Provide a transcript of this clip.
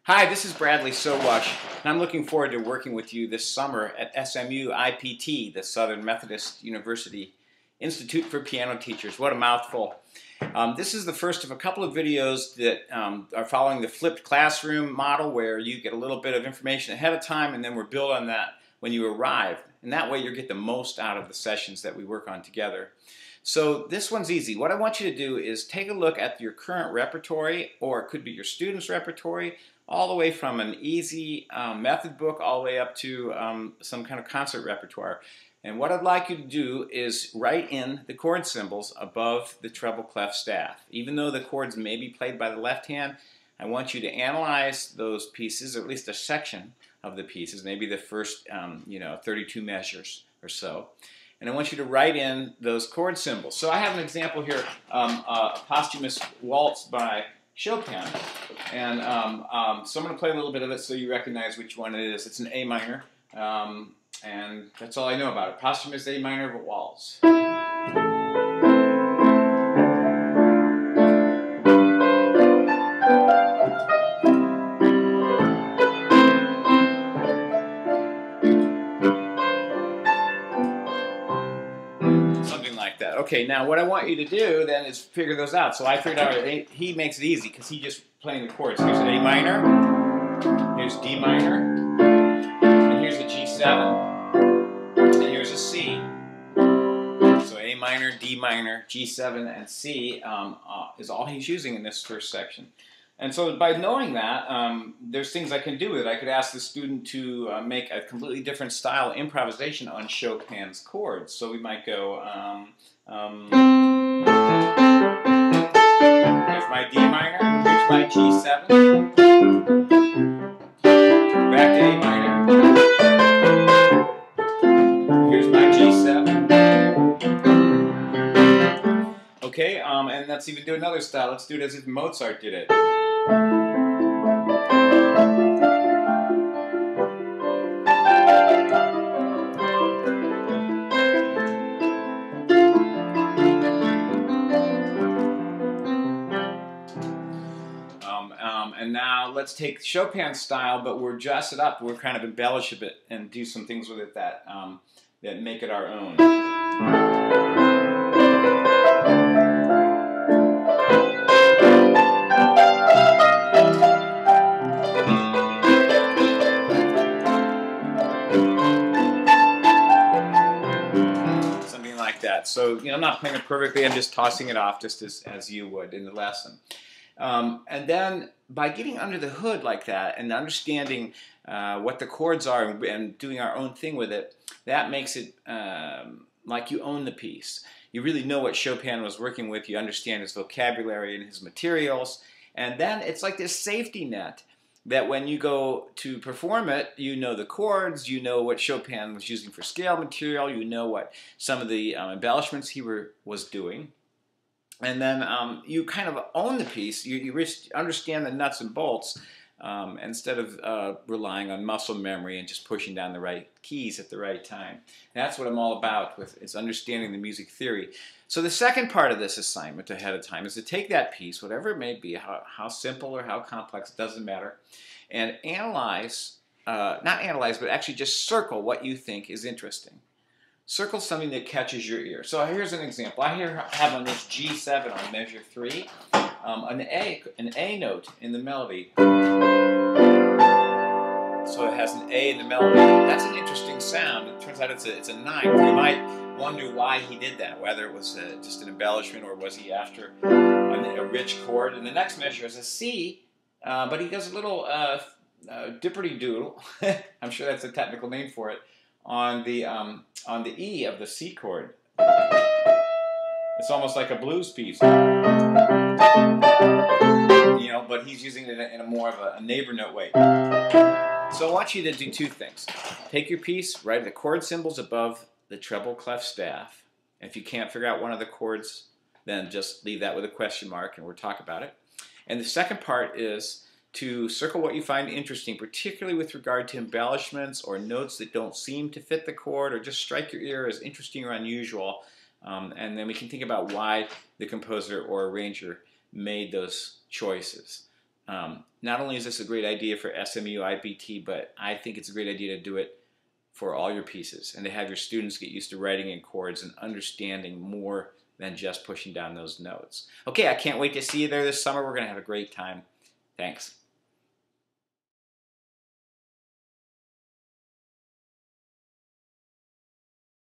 Hi, this is Bradley Sowash, and I'm looking forward to working with you this summer at SMU-IPT, the Southern Methodist University Institute for Piano Teachers. What a mouthful. This is the first of a couple of videos that are following the flipped classroom model, where you get a little bit of information ahead of time and then we're built on that when you arrive. And that way you get the most out of the sessions that we work on together. So this one's easy. What I want you to do is take a look at your current repertory, or it could be your students' repertory, all the way from an easy method book all the way up to some kind of concert repertoire. And what I'd like you to do is write in the chord symbols above the treble clef staff. Even though the chords may be played by the left hand, I want you to analyze those pieces, or at least a section of the pieces, maybe the first 32 measures or so. And I want you to write in those chord symbols. So I have an example here, a posthumous waltz by Chopin, and so I'm going to play a little bit of it so you recognize which one it is. It's an A minor, and that's all I know about it. Posthumous A minor of a waltz. Something like that. Okay, now what I want you to do then is figure those out. So I figured out he makes it easy because he's just playing the chords. Here's an A minor, here's D minor, and here's a G7, and here's a C. So A minor, D minor, G7, and C is all he's using in this first section. And so by knowing that, there's things I can do with it. I could ask the student to make a completely different style improvisation on Chopin's chords. So we might go, here's my D minor, here's my G7, back to A minor, here's my G7. Okay, and let's even do another style. Let's do it as if Mozart did it. And now let's take Chopin's style, but we'll dress it up. We'll kind of embellish a bit and do some things with it that that make it our own. Something like that. So, I'm not playing it perfectly. I'm just tossing it off just as you would in the lesson. And then by getting under the hood like that and understanding what the chords are and doing our own thing with it, that makes it like you own the piece. You really know what Chopin was working with. You understand his vocabulary and his materials. And then it's like this safety net that when you go to perform it, you know the chords, you know what Chopin was using for scale material, you know what some of the embellishments he was doing. And then you kind of own the piece. You understand the nuts and bolts instead of relying on muscle memory and just pushing down the right keys at the right time. And that's what I'm all about, is understanding the music theory. So the second part of this assignment ahead of time is to take that piece, whatever it may be, how simple or how complex, doesn't matter, and analyze, not analyze, but actually just circle what you think is interesting. Circle something that catches your ear. So here's an example. I have on this G7 on measure 3, an A note in the melody. So it has an A in the melody. That's an interesting sound. It turns out it's a 9. You might wonder why he did that, whether it was just an embellishment or was he after a rich chord. And the next measure is a C, but he does a little dipperty-doodle. I'm sure that's a technical name for it. On the E of the C chord. It's almost like a blues piece. But he's using it in a more of a neighbor note way. So I want you to do two things. Take your piece, write the chord symbols above the treble clef staff. And if you can't figure out one of the chords, then just leave that with a question mark and we'll talk about it. And the second part is to circle what you find interesting, particularly with regard to embellishments or notes that don't seem to fit the chord or just strike your ear as interesting or unusual. And then we can think about why the composer or arranger made those choices. Not only is this a great idea for SMU-IPT, but I think it's a great idea to do it for all your pieces and to have your students get used to writing in chords and understanding more than just pushing down those notes. Okay, I can't wait to see you there this summer. We're going to have a great time. Thanks.